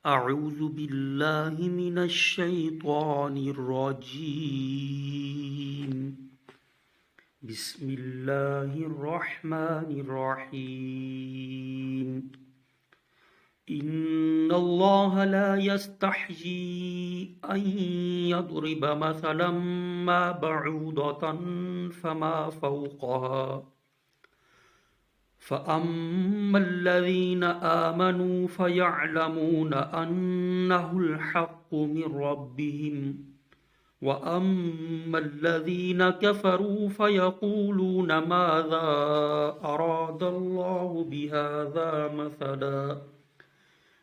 أعوذ بالله من الشيطان الرجيم. بسم الله الرحمن الرحيم. إن الله لا يستحيي أن يضرب مثلا ما بعوضة فما فوقها فأما الذين آمنوا فيعلمون أنه الحق من ربهم وأما الذين كفروا فيقولون ماذا أراد الله بهذا مثلا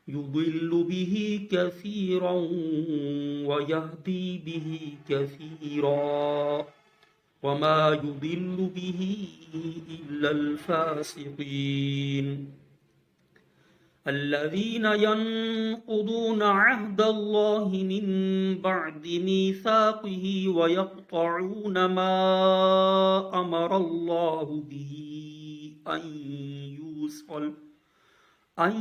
يضل به كثيرا ويهدي به كثيرا وما يضل به إلا الفاسقين الذين ينقضون عهد الله من بعد ميثاقه ويقطعون ما أمر الله به أن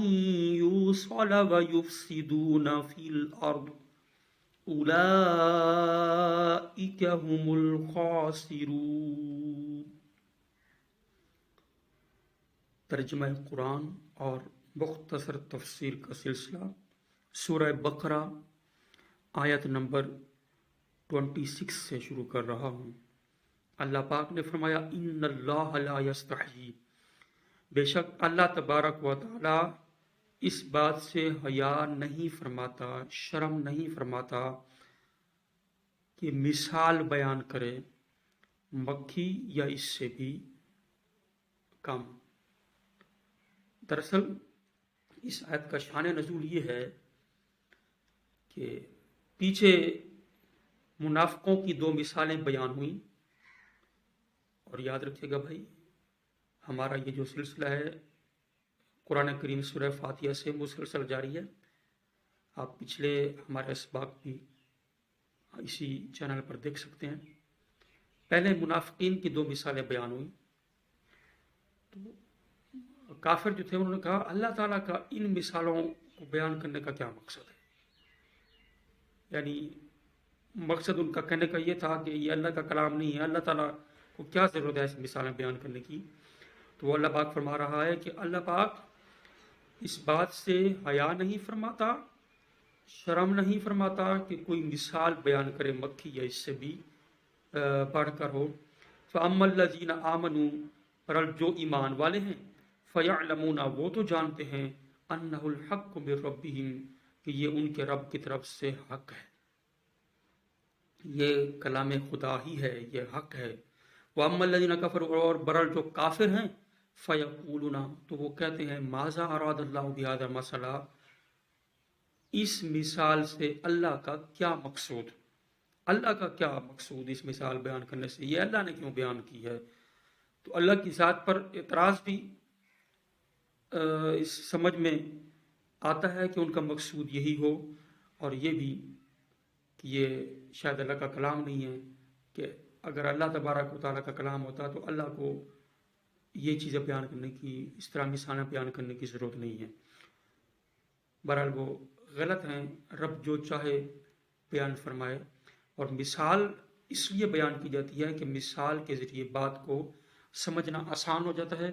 يوصل ويفسدون في الأرض اولئک هم الخاسرون۔ ترجمہ قرآن اور مختصر تفسیر کا سلسلہ سورہ بقرہ آیت نمبر 26 سے شروع کر رہا ہوں۔ اللہ پاک نے فرمایا ان اللہ لا یستحیی، بے شک اللہ تبارک و تعالی اس بات سے حیا نہیں فرماتا، شرم نہیں فرماتا کہ مثال بیان کرے مکھی یا اس سے بھی کم۔ دراصل اس آیت کا شان نزول یہ ہے کہ پیچھے منافقوں کی 2 مثالیں بیان ہوئیں، اور یاد رکھیے گا بھائی، ہمارا یہ جو سلسلہ ہے قرآن کریم سورہ فاتحہ سے مسلسل جاری ہے۔ آپ پچھلے ہمارے اسباق بھی اسی چینل پر دیکھ سکتے ہیں۔ پہلے منافقین کی 2 مثالیں بیان ہوئیں، تو کافر جو تھے انہوں نے کہا اللہ تعالیٰ کا ان مثالوں کو بیان کرنے کا کیا مقصد ہے، یعنی مقصد ان کا کہنے کا یہ تھا کہ یہ اللہ کا کلام نہیں ہے، اللہ تعالیٰ کو کیا ضرورت ہے ایسی مثالیں بیان کرنے کی۔ تو وہ اللہ پاک فرما رہا ہے کہ اللہ پاک اس بات سے حیا نہیں فرماتا، شرم نہیں فرماتا کہ کوئی مثال بیان کرے مکھی یا اس سے بھی بڑھ کر ہو۔ فَأَمَّا الَّذِينَ آمَنُوا، پر جو ایمان والے ہیں، فَيَعْلَمُونَ وہ تو جانتے ہیں، أَنَّهُ الْحَقُّ مِن رَبِّهِمْ کہ یہ ان کے رب کی طرف سے حق ہے، یہ کلام خدا ہی ہے، یہ حق ہے۔ وَأَمَّا الَّذِينَ كَفَرُوا، اور برل جو کافر ہیں، فَيَقُولُونَ تو وہ کہتے ہیں ماذا اراد اللہ بہذا مثلا، اس مثال سے اللہ کا کیا مقصود، اللہ کا کیا مقصود اس مثال بیان کرنے سے، یہ اللہ نے کیوں بیان کی ہے۔ تو اللہ کی ذات پر اعتراض بھی اس سمجھ میں آتا ہے کہ ان کا مقصود یہی ہو، اور یہ بھی کہ یہ شاید اللہ کا کلام نہیں ہے، کہ اگر اللہ تبارک و تعالیٰ کا کلام ہوتا تو اللہ کو یہ چیزیں بیان کرنے کی، اس طرح مثالیں بیان کرنے کی ضرورت نہیں ہے۔ بہرحال وہ غلط ہیں، رب جو چاہے بیان فرمائے، اور مثال اس لیے بیان کی جاتی ہے کہ مثال کے ذریعے بات کو سمجھنا آسان ہو جاتا ہے۔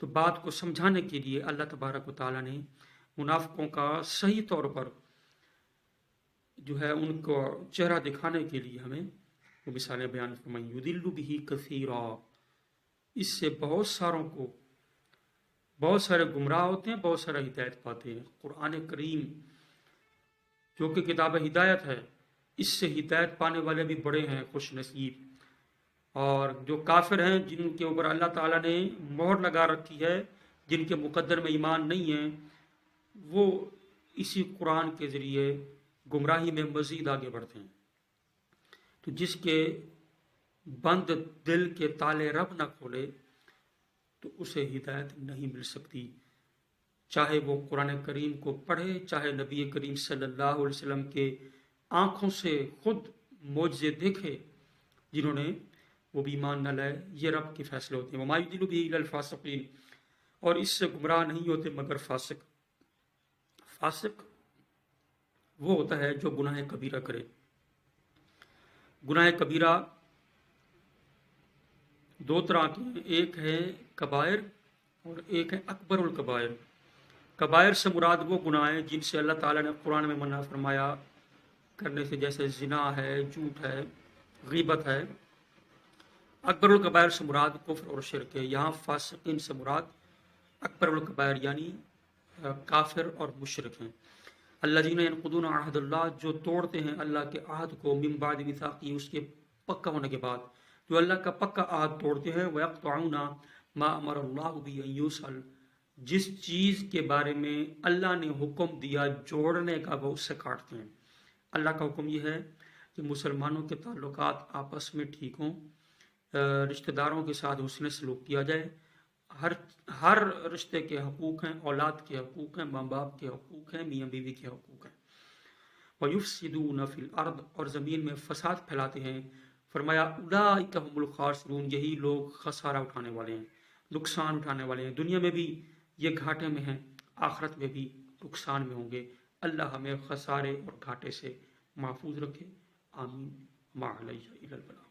تو بات کو سمجھانے کے لیے اللہ تبارک و تعالیٰ نے منافقوں کا صحیح طور پر جو ہے ان کو چہرہ دکھانے کے لیے ہمیں وہ مثالیں بیان فرمائیں۔ یضل بہ کثیرا، اس سے بہت سارے گمراہ ہوتے ہیں، بہت سارا ہدایت پاتے ہیں۔ قرآن کریم جو کہ کتاب ہدایت ہے، اس سے ہدایت پانے والے بھی بڑے ہیں خوش نصیب، اور جو کافر ہیں جن کے اوپر اللہ تعالیٰ نے مہر لگا رکھی ہے، جن کے مقدر میں ایمان نہیں ہے، وہ اسی قرآن کے ذریعے گمراہی میں مزید آگے بڑھتے ہیں۔ تو جس کے بند دل کے تالے رب نہ کھولے تو اسے ہدایت نہیں مل سکتی، چاہے وہ قرآن کریم کو پڑھے، چاہے نبی کریم صلی اللہ علیہ وسلم کے آنکھوں سے خود معجزے دیکھے جنہوں نے، وہ بھی ایمان نہ لائے۔ یہ رب کے فیصلے ہوتے ہیں۔ وَمَا يُضِلُّ بِهِ إِلَّا الْفَاسِقِينَ، اور اس سے گمراہ نہیں ہوتے مگر فاسق۔ وہ ہوتا ہے جو گناہ کبیرہ کرے۔ گناہ کبیرہ دو طرح کے ہیں، ایک ہے کبائر اور ایک ہے اکبر الکبائر۔ کبائر سے مراد وہ گناہ ہیں جن سے اللہ تعالیٰ نے قرآن میں منع فرمایا کرنے سے، جیسے زنا ہے، جھوٹ ہے، غیبت ہے۔ اکبر الکبائر سے مراد کفر اور شرک ہے۔ یہاں فاسقین سے مراد اکبر الکبائر یعنی کافر اور مشرک ہیں۔ الذین ینقضون عہد اللہ، جو توڑتے ہیں اللہ کے عہد کو، من بعد میثاقہ، اس کے پکا ہونے کے بعد، جو اللہ کا پکا عہد توڑتے ہیں، ویقطعون ما امر اللہ بہ ان یوصل، جس چیز کے بارے میں اللہ نے حکم دیا جوڑنے کا وہ اس سے کاٹتے ہیں۔ اللہ کا حکم یہ ہے کہ مسلمانوں کے تعلقات آپس میں ٹھیک ہوں، رشتہ داروں کے ساتھ حسن سلوک کیا جائے، ہر رشتے کے حقوق ہیں، اولاد کے حقوق ہیں، ماں باپ کے حقوق ہیں، میاں بیوی کے حقوق ہیں۔ وَيُفْسِدُونَ فِي الْأَرْضِ، اور زمین میں فساد پھیلاتے ہیں۔ فرمایا اولئک هم الخاسرون، یہی لوگ خسارہ اٹھانے والے ہیں، نقصان اٹھانے والے ہیں۔ دنیا میں بھی یہ گھاٹے میں ہیں، آخرت میں بھی نقصان میں ہوں گے۔ اللہ ہمیں خسارے اور گھاٹے سے محفوظ رکھے، آمین۔ ما علیہ الا البلاغ۔